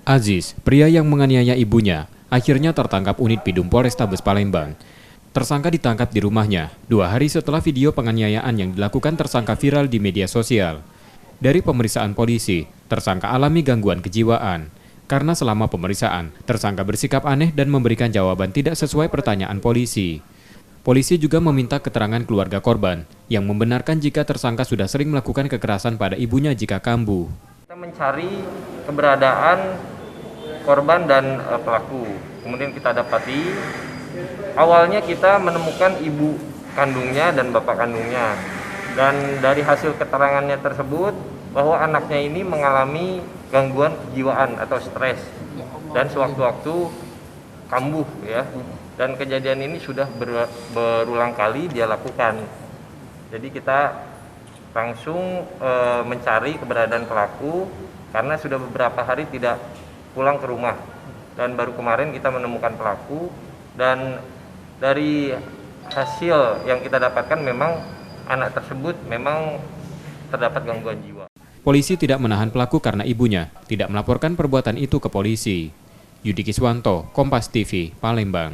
Aziz, pria yang menganiaya ibunya, akhirnya tertangkap unit Bidum Polrestabes Palembang. Tersangka ditangkap di rumahnya 2 hari setelah video penganiayaan yang dilakukan tersangka viral di media sosial. Dari pemeriksaan polisi, tersangka alami gangguan kejiwaan. Karena selama pemeriksaan, tersangka bersikap aneh dan memberikan jawaban tidak sesuai pertanyaan polisi. Polisi juga meminta keterangan keluarga korban yang membenarkan jika tersangka sudah sering melakukan kekerasan pada ibunya jika kambuh. Kita mencari keberadaan korban dan pelaku. Kemudian kita dapati awalnya kita menemukan ibu kandungnya dan bapak kandungnya. Dan dari hasil keterangannya tersebut bahwa anaknya ini mengalami gangguan kejiwaan atau stres dan sewaktu-waktu kambuh ya. Dan kejadian ini sudah berulang kali dia lakukan. Jadi kita langsung mencari keberadaan pelaku karena sudah beberapa hari tidak pulang ke rumah. Dan baru kemarin kita menemukan pelaku dan dari hasil yang kita dapatkan memang anak tersebut memang terdapat gangguan jiwa. Polisi tidak menahan pelaku karena ibunya tidak melaporkan perbuatan itu ke polisi. Yudi Kiswanto, Kompas TV, Palembang.